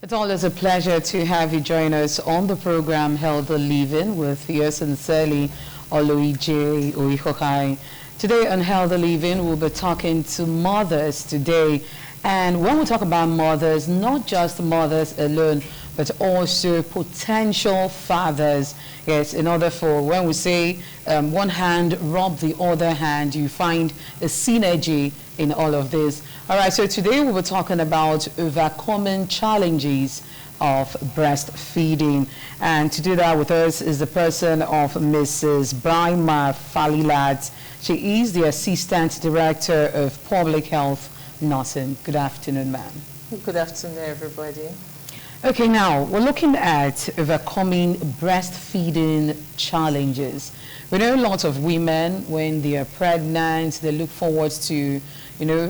It's always a pleasure to have you join us on the program Healthy Living with yours sincerely, Oloije Oihokai. Today on Healthy Living, we'll be talking to mothers today. And when we talk about mothers, not just mothers alone, but also potential fathers. Yes, in order for, when we say one hand rub the other hand, you find a synergy in all of this. All right, so today we were talking about overcoming challenges of breastfeeding. And to do that with us is the person of Mrs. Brima Falilat. She is the Assistant Director of Public Health Nursing. Good afternoon, ma'am. Good afternoon, everybody. Okay, now we're looking at overcoming breastfeeding challenges. We know lots of women, when they are pregnant, they look forward to,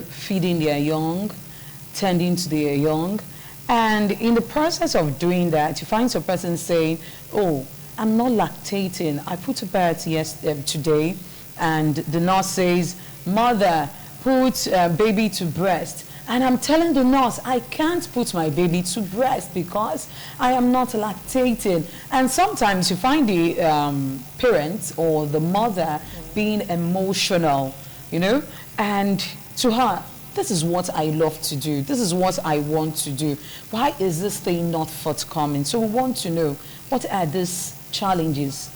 feeding their young, tending to their young. And in the process of doing that, you find some person saying, oh, I'm not lactating. I put to bed today, and the nurse says, mother, put baby to breast. And I'm telling the nurse, I can't put my baby to breast because I am not lactating. And sometimes you find the parent or the mother being emotional, and to her, this is what I love to do. This is what I want to do. Why is this thing not forthcoming? So we want to know, what are these challenges?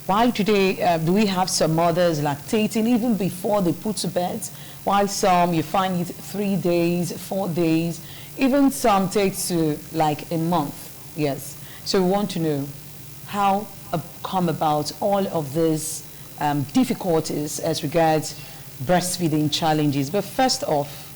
Why today do we have some mothers lactating even before they put to bed? Why some you find it 3 days, 4 days, even some takes to like a month. Yes. So we want to know how come about all of these difficulties as regards breastfeeding challenges. But first off,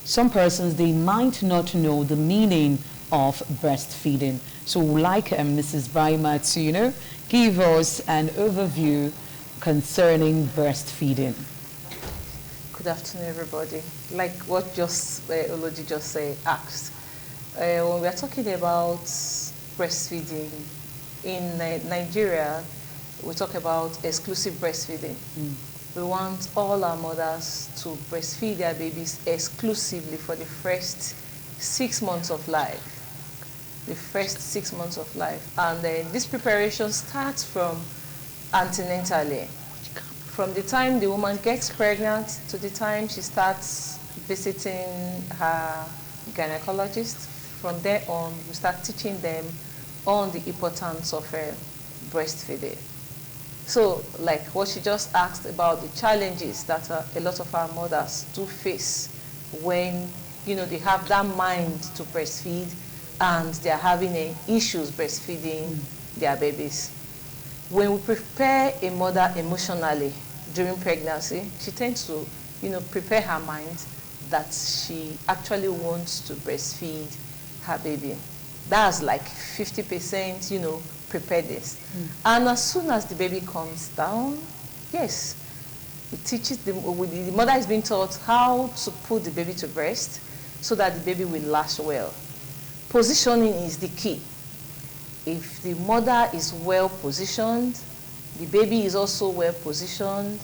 some persons, they might not know the meaning of breastfeeding. So we'd like Mrs. Brima to, give us an overview concerning breastfeeding. Good afternoon, everybody. Like what Oloji just asked, when we are talking about breastfeeding in Nigeria, we talk about exclusive breastfeeding. We want all our mothers to breastfeed their babies exclusively for the first 6 months of life. The first 6 months of life. And this preparation starts from antenatally. From the time the woman gets pregnant to the time she starts visiting her gynecologist, from there on, we start teaching them on the importance of breastfeeding. So, like what she just asked about the challenges that a lot of our mothers do face when, they have that mind to breastfeed and they're having issues breastfeeding their babies. When we prepare a mother emotionally during pregnancy, she tends to, prepare her mind that she actually wants to breastfeed her baby. That's like 50%, preparedness. And as soon as the baby comes down, yes, it teaches the mother is being taught how to put the baby to breast so that the baby will latch well. Positioning is the key. If the mother is well positioned, the baby is also well positioned,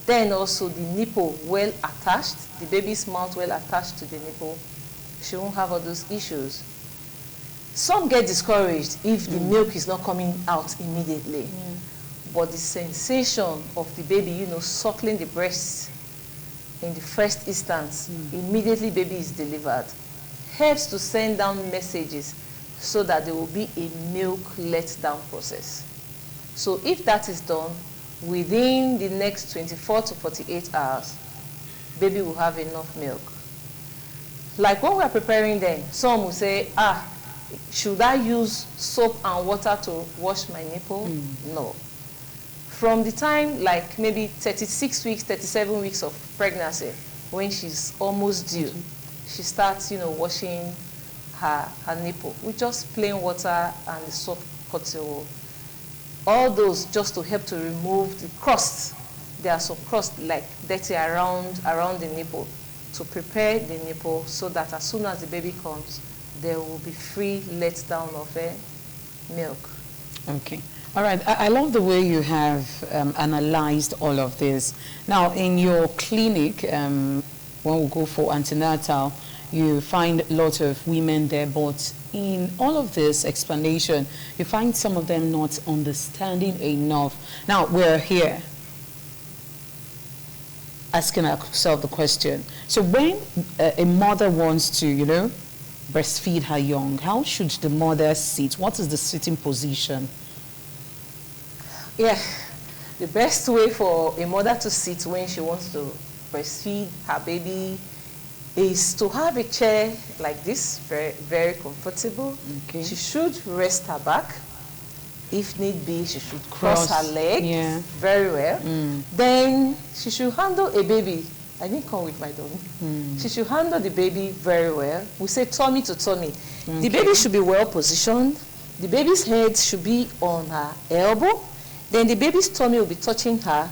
then also the nipple well attached, the baby's mouth well attached to the nipple, she won't have all those issues. Some get discouraged if the milk is not coming out immediately. But the sensation of the baby, suckling the breast in the first instance, immediately baby is delivered, helps to send down messages so that there will be a milk let-down process. So if that is done, within the next 24 to 48 hours, baby will have enough milk. Like when we're preparing them, some will say, should I use soap and water to wash my nipple? No. From the time, like maybe 36 weeks, 37 weeks of pregnancy, when she's almost due, she starts, washing her nipple with just plain water and the soap cotton wool. All those just to help to remove the crust. There are some crust like dirty around the nipple to prepare the nipple so that as soon as the baby comes, there will be free let down of milk. Okay. All right. I love the way you have analyzed all of this. Now, in your clinic, when we go for antenatal, you find a lot of women there, but in all of this explanation, you find some of them not understanding enough. Now, we're here asking ourselves the question. So when a mother wants to, breastfeed her young, how should the mother sit? What is the sitting position? Yeah, the best way for a mother to sit when she wants to breastfeed her baby is to have a chair like this, very, very comfortable. Okay. She should rest her back. If need be, she should cross her leg very well. Then she should handle a baby. I didn't come with my dummy. She should handle the baby very well. We say tummy to tummy. Okay. The baby should be well positioned. The baby's head should be on her elbow. Then the baby's tummy will be touching her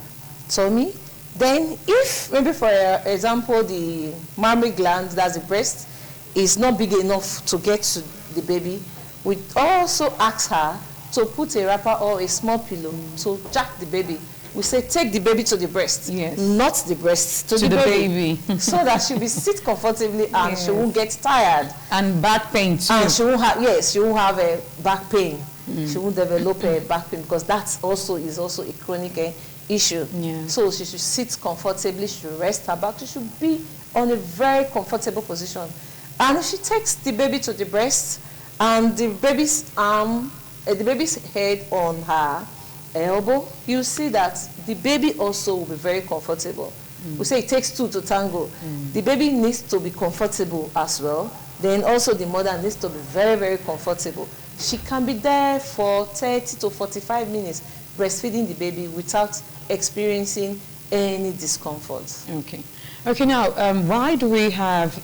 tummy. Then if, maybe for example, the mammary gland, that's the breast, is not big enough to get to the baby, we also ask her to put a wrapper or a small pillow to jack the baby. We say take the baby to the breast, not the breast to the baby. So that she'll be sit comfortably and she won't get tired. And back pain too. And she won't have, she won't have a back pain. She won't develop a back pain because that is also a chronic issue. So she should sit comfortably, she should rest her back, she should be on a very comfortable position. And if she takes the baby to the breast and the baby's arm, the baby's head on her elbow, you see that the baby also will be very comfortable. We say it takes two to tango. The baby needs to be comfortable as well. Then also the mother needs to be very, very comfortable. She can be there for 30 to 45 minutes breastfeeding the baby without experiencing any discomfort. Okay. Okay, now, why do we have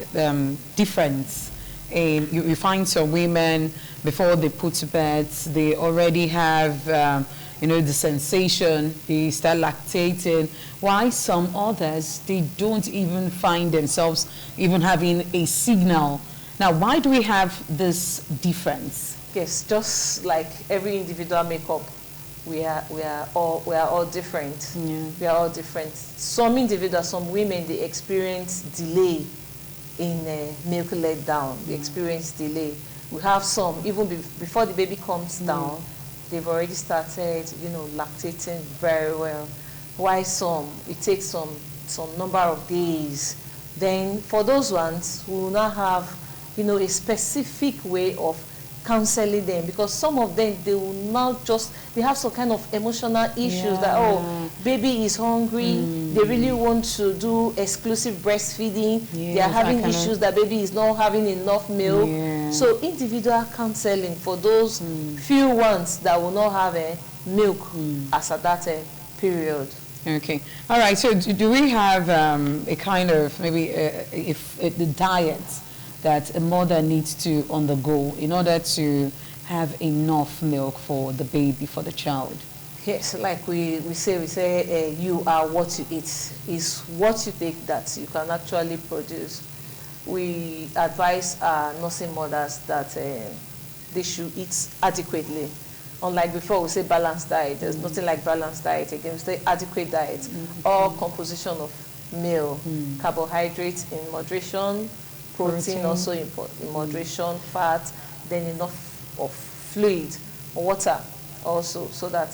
difference? You find some women, before they put to bed, they already have, the sensation, they start lactating. Why some others, they don't even find themselves even having a signal? Now, why do we have this difference? Yes, just like every individual makeup, we are all different. We are all different. Some individuals, some women, they experience delay in milk let down. They experience delay. We have some, even before the baby comes down, they've already started, lactating very well. Why some? It takes some number of days. Then for those ones, we will not have, a specific way of counseling them, because some of them, they will now they have some kind of emotional issues that, oh, baby is hungry, they really want to do exclusive breastfeeding, they are having issues that baby is not having enough milk. So individual counseling for those few ones that will not have milk as at that period. Okay. All right. So do we have a kind of maybe the diet that a mother needs to undergo in order to have enough milk for the baby, for the child? Yes, like we say you are what you eat. Is what you take that you can actually produce. We advise our nursing mothers that they should eat adequately. Unlike before, we say balanced diet. There's nothing like balanced diet again. We say adequate diet. All composition of meal, carbohydrates in moderation, protein also in moderation, fat, then enough of fluid, water also, so that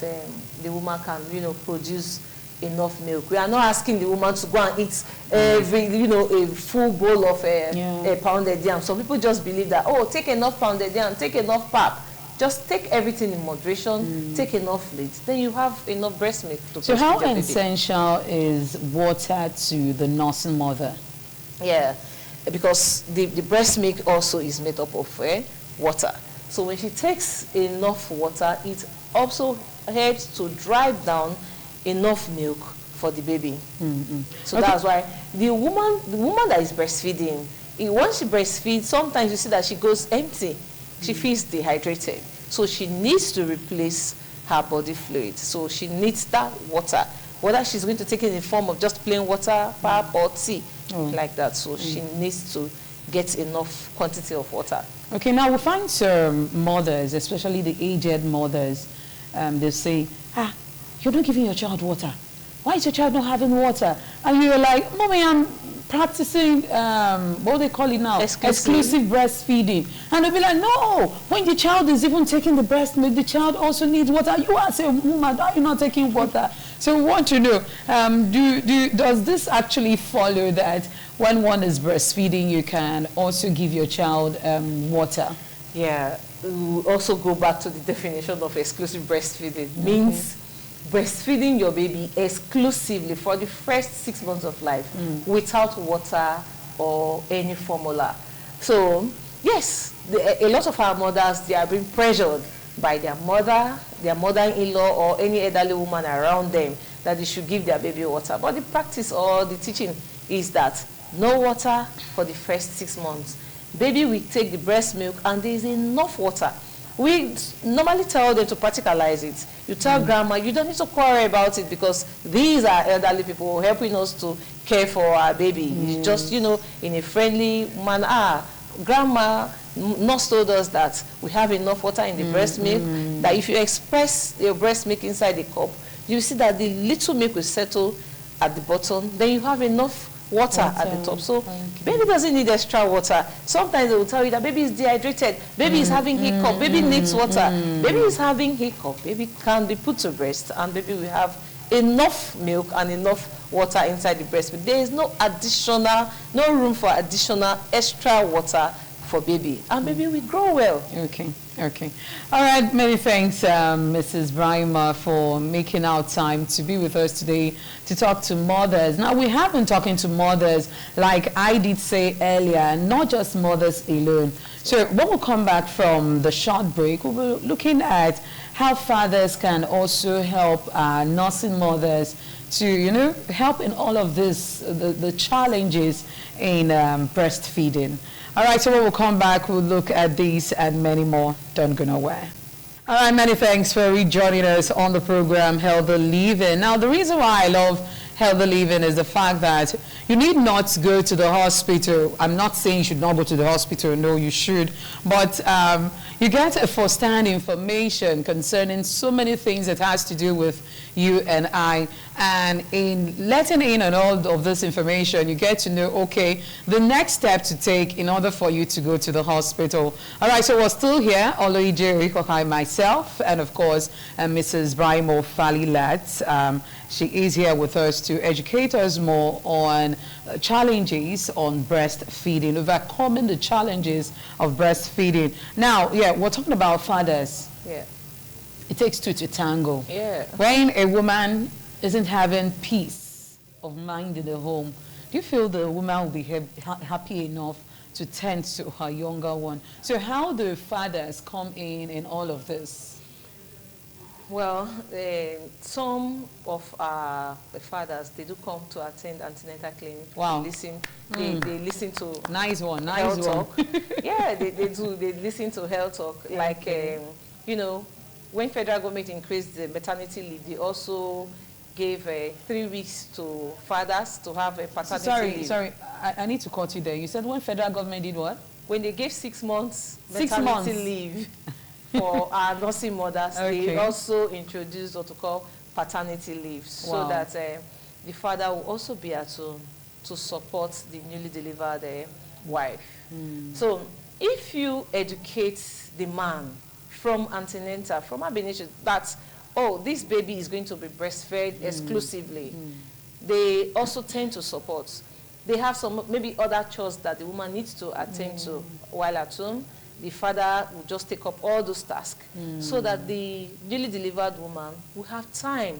the woman can, produce enough milk. We are not asking the woman to go and eat every, a full bowl of pounded yam. Some people just believe that, oh, take enough pounded yam, take enough pap. Just take everything in moderation, take enough fluid, then you have enough breast milk to So how essential is water to the nursing mother? Yeah, because the breast milk also is made up of water. So when she takes enough water, it also helps to drive down enough milk for the baby. So that's why the woman that is breastfeeding, once she breastfeeds, sometimes you see that she goes empty. She feels dehydrated. So she needs to replace her body fluid. So she needs that water. Whether she's going to take it in the form of just plain water, pap, or tea, like that. So she needs to get enough quantity of water. Okay, now we find some mothers, especially the aged mothers, they say, you're not giving your child water. Why is your child not having water? And you're like, Mommy, practicing, what do they call it now? Exclusive breastfeeding. And they'll be like, no, when the child is even taking the breast milk, the child also needs water. You as a woman, why are you not taking water? So we want to know, does this actually follow that when one is breastfeeding, you can also give your child water? Yeah, we'll also go back to the definition of exclusive breastfeeding. Means breastfeeding your baby exclusively for the first 6 months of life without water or any formula. So, yes, a lot of our mothers, they are being pressured by their mother-in-law or any elderly woman around them that they should give their baby water. But the practice or the teaching is that no water for the first 6 months. Baby will take the breast milk and there is enough water. We normally tell them to practicalize it. You tell grandma, you don't need to quarrel about it because these are elderly people helping us to care for our baby. It's just, you know, in a friendly manner. Grandma, nurse told us that we have enough water in the breast milk, that if you express your breast milk inside the cup, you see that the little milk will settle at the bottom, then you have enough water at the top. So baby doesn't need extra water. Sometimes they will tell you that baby is dehydrated, baby is having hiccup, baby needs water, baby is having hiccup, baby can be put to breast and baby will have enough milk and enough water inside the breast. But there is no room for additional extra water for baby, and baby will grow well. Okay. All right, many thanks, Mrs. Brahima, for making our time to be with us today to talk to mothers. Now, we have been talking to mothers, like I did say earlier, not just mothers alone. So when we come back from the short break, we'll be looking at how fathers can also help nursing mothers to, you know, help in all of this, the challenges in breastfeeding. All right, so when we come back, we'll look at these and many more. Don't go nowhere. All right, many thanks for rejoining us on the program, Healthy Living. Now, the reason why I love Healthy Living is the fact that you need not go to the hospital. I'm not saying you should not go to the hospital. No, you should. But you get a first-hand information concerning so many things that has to do with you and I. And in letting in on all of this information, you get to know, okay, the next step to take in order for you to go to the hospital. All right, so we're still here, Oloije Rikokai, myself, and of course, Mrs. Brahima Falilat. She is here with us to educate us more on challenges on breastfeeding, overcoming the challenges of breastfeeding. Now, yeah, we're talking about fathers. Yeah. It takes two to tango. Yeah. When a woman isn't having peace of mind in the home, do you feel the woman will be happy enough to tend to her younger one? So how do fathers come in all of this? Well, some of our fathers, they do come to attend antenatal clinic. Wow. They listen to nice health one. talk. Yeah, they do. They listen to health talk. Like, you know, when federal government increased the maternity leave, they also gave 3 weeks to fathers to have a paternity leave. Sorry, I need to cut you there. You said when federal government did what? When they gave 6 months maternity leave for our nursing mothers, they also introduced what we call paternity leave, so that the father will also be able to support the newly delivered wife. So if you educate the man from antenatal, from ab initio, that, oh, this baby is going to be breastfed exclusively, they also tend to support. They have some maybe other chores that the woman needs to attend to while at home. The father will just take up all those tasks so that the newly delivered woman will have time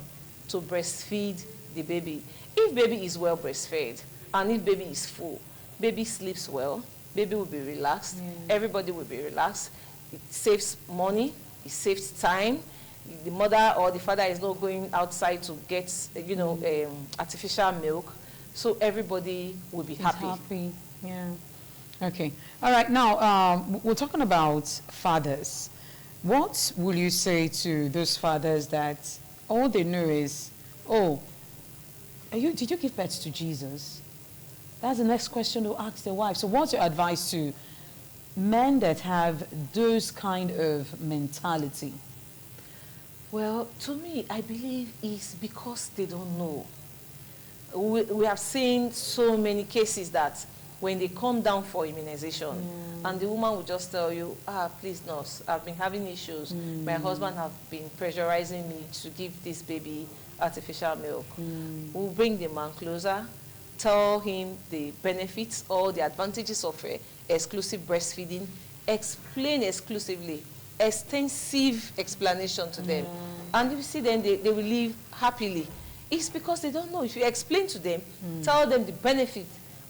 to breastfeed the baby. If baby is well breastfed and if baby is full, baby sleeps well, baby will be relaxed, everybody will be relaxed. It saves money, it saves time. The mother or the father is not going outside to get, you know, artificial milk. So everybody will be happy. Yeah. Okay. All right. Now, we're talking about fathers. What will you say to those fathers that all they know is, oh, did you give birth to Jesus? That's the next question to ask their wife. So what's your advice to men that have those kind of mentality? Well, to me, I believe it's because they don't know. We have seen so many cases that when they come down for immunization, and the woman will just tell you, please nurse, I've been having issues. My husband have been pressurizing me to give this baby artificial milk. We'll bring the man closer, tell him the benefits or the advantages of exclusive breastfeeding, explain exclusively, extensive explanation to them. And you see then they will live happily. It's because they don't know. If you explain to them, tell them the benefit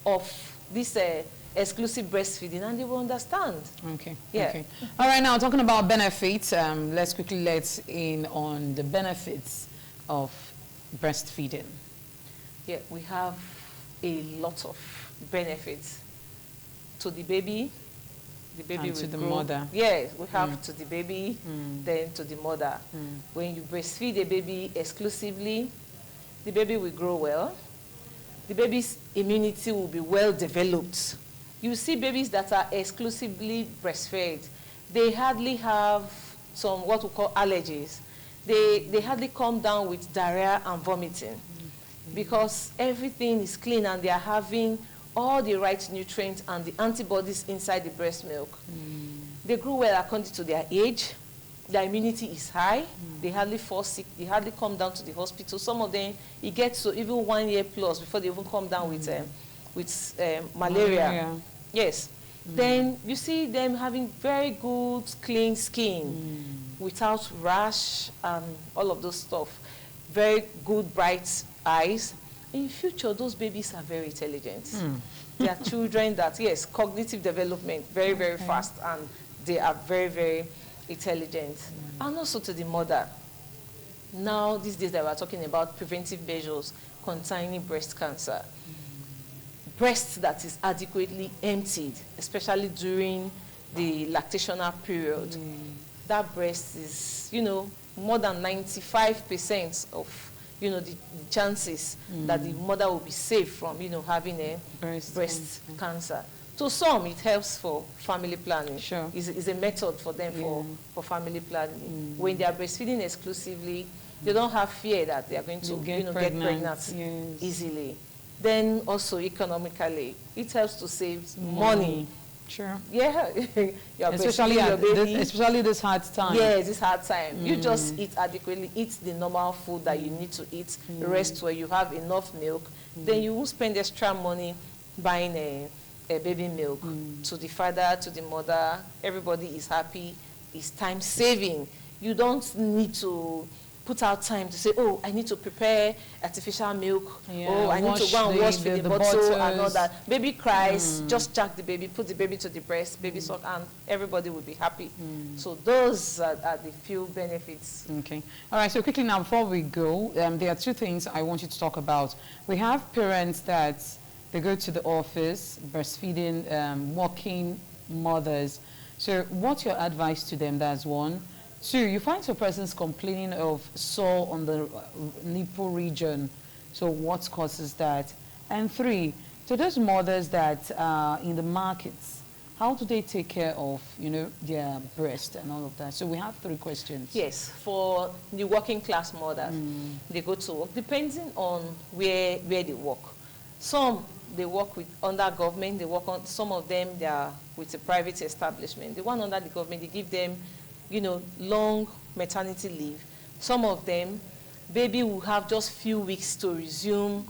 of this exclusive breastfeeding, and they will understand. Okay. Yeah. Okay. All right. Now talking about benefits, let's quickly let in on the benefits of breastfeeding. Yeah, we have a lot of benefits to the baby. The baby And will to the grow. mother. Yes, we have to the baby, then to the mother. When you breastfeed a baby exclusively, the baby will grow well. The baby's immunity will be well developed. You see babies that are exclusively breastfed, they hardly have some what we call allergies. They hardly come down with diarrhea and vomiting because everything is clean and they are having all the right nutrients and the antibodies inside the breast milk. They grow well according to their age. Their immunity is high. They hardly fall sick. They hardly come down to the hospital. Some of them, it gets to even 1 year plus before they even come down with malaria. Yes. Then you see them having very good, clean skin without rash and all of those stuff. Very good, bright eyes. In future, those babies are very intelligent. They are children that, yes, cognitive development, very, very fast, and they are very, very intelligent. And also to the mother. Now, these days that we're talking about preventive measures containing breast cancer. Breast that is adequately emptied, especially during the lactational period. That breast is, more than 95% of, the chances that the mother will be safe from, having a breast cancer. To some, it helps for family planning. Sure. It's a method for them for family planning. When they are breastfeeding exclusively, they don't have fear that they are going to get pregnant easily. Then also economically, it helps to save money. Sure. Yeah, especially this hard time. Yes, this hard time. You just eat adequately, eat the normal food that you need to eat, rest where you have enough milk. Then you will spend extra money buying a baby milk to the father, to the mother. Everybody is happy. It's time saving. You don't need to put out time to say, oh, I need to prepare artificial milk. Oh, I need to go and wash the bottle and all that. Baby cries, just jack the baby, put the baby to the breast, baby suck, and everybody will be happy. So those are the few benefits. Okay. All right, so quickly now, before we go, there are two things I want you to talk about. We have parents that they go to the office, breastfeeding, working mothers. So what's your advice to them? That's one. Two, you find some persons complaining of sore on the nipple region. So what causes that? And three, to those mothers that are in the markets, how do they take care of, their breast and all of that? So we have three questions. Yes, for the working class mothers, they go to work, depending on where they work. Some, they work under government, they work on, some of them, they are with a private establishment. The one under the government, they give them long maternity leave. Some of them, baby will have just few weeks to resume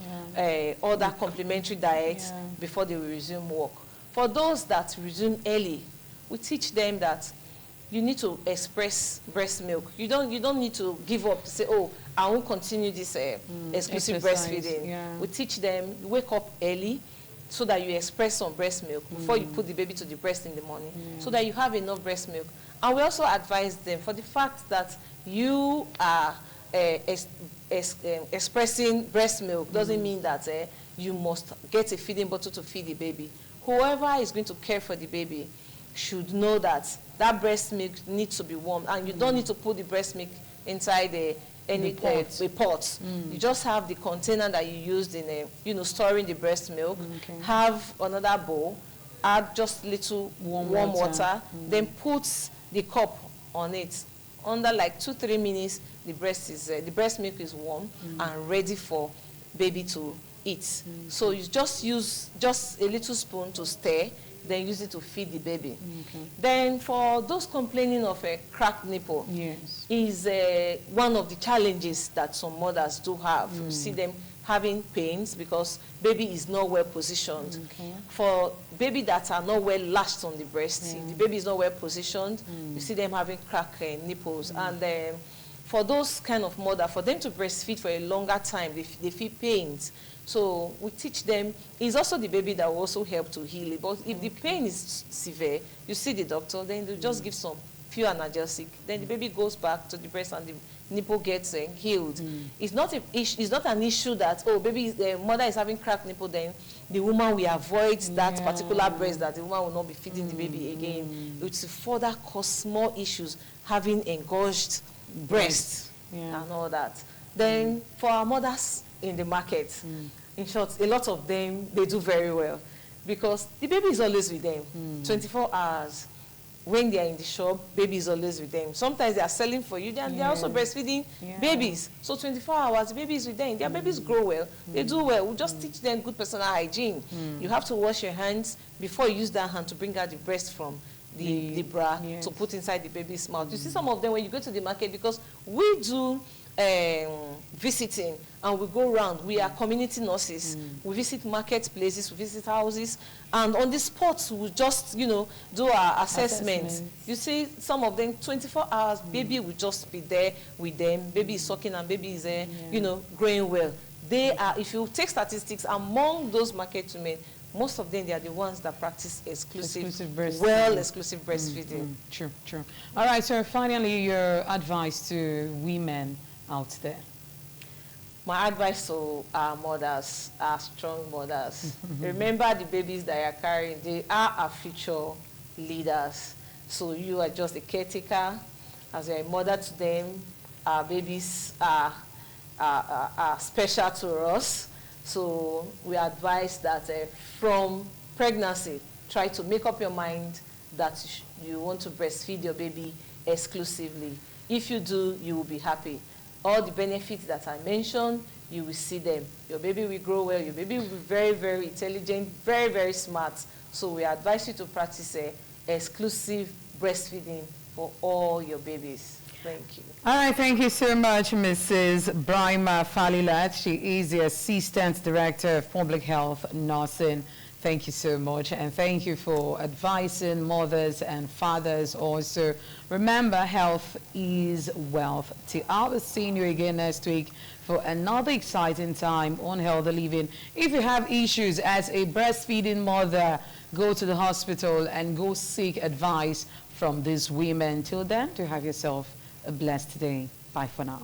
other complementary diets before they will resume work. For those that resume early, we teach them that you need to express breast milk. You don't need to give up to say, oh, I won't continue this exclusive breastfeeding. Yeah. We teach them, wake up early so that you express some breast milk before you put the baby to the breast in the morning, so that you have enough breast milk. And we also advise them for the fact that you are expressing breast milk doesn't mean that you must get a feeding bottle to feed the baby. Whoever is going to care for the baby should know that that breast milk needs to be warmed, and you don't need to put the breast milk inside a pot. You just have the container that you used in storing the breast milk. Have another bowl, add just little warm water, then put the cup on it. Under like 2-3 minutes, the breast milk is warm and ready for baby to eat. So you just use just a little spoon to stir, then use it to feed the baby. Then for those complaining of a cracked nipple, Yes. is one of the challenges that some mothers do have. You see them having pains because baby is not well positioned. For baby that are not well latched on the breast, if the baby is not well positioned, you see them having cracked nipples. And for those kind of mother, for them to breastfeed for a longer time, they feel pains. So we teach them, it's also the baby that will also help to heal it. But if the pain is severe, you see the doctor, then they'll just give some few analgesic. Then the baby goes back to the breast and the nipple gets healed. It's not an issue that, oh, the mother is having cracked nipple, then the woman will avoid that particular breast, that the woman will not be feeding the baby again. It will further cause more issues, having engorged breast and all that. Then for our mothers in the market, in short, a lot of them, they do very well because the baby is always with them 24 hours. When they are in the shop, baby is always with them. Sometimes they are selling for you, and they are also breastfeeding babies. So 24 hours, the baby is with them. Their babies grow well. They do well. We just teach them good personal hygiene. You have to wash your hands before you use that hand to bring out the breast from the bra to put inside the baby's mouth. You see some of them when you go to the market, because we do visiting and we go around. We are community nurses. We visit marketplaces, we visit houses, and on the spot we just, you know, do our assessments. You see some of them 24 hours, baby will just be there with them. Baby is sucking and baby is, you know, growing well. They are, if you take statistics among those market women, most of them, they are the ones that practice exclusive breastfeeding. True, true. All right, so finally, your advice to women out there. My advice to our mothers, our strong mothers, remember the babies that you are carrying. They are our future leaders. So you are just a caretaker. As you are a mother to them, our babies are special to us. So we advise that from pregnancy, try to make up your mind that you want to breastfeed your baby exclusively. If you do, you will be happy. All the benefits that I mentioned, you will see them. Your baby will grow well. Your baby will be very, very intelligent, very, very smart. So we advise you to practice exclusive breastfeeding for all your babies. Thank you. All right, thank you so much, Mrs. Brima Falilat. She is the Assistant Director of Public Health Nursing. Thank you so much, and thank you for advising mothers and fathers also. Remember, health is wealth. Till I'll be seeing you again next week for another exciting time on Healthy Living. If you have issues as a breastfeeding mother, go to the hospital and go seek advice from these women. Till then, to have yourself a blessed day. Bye for now.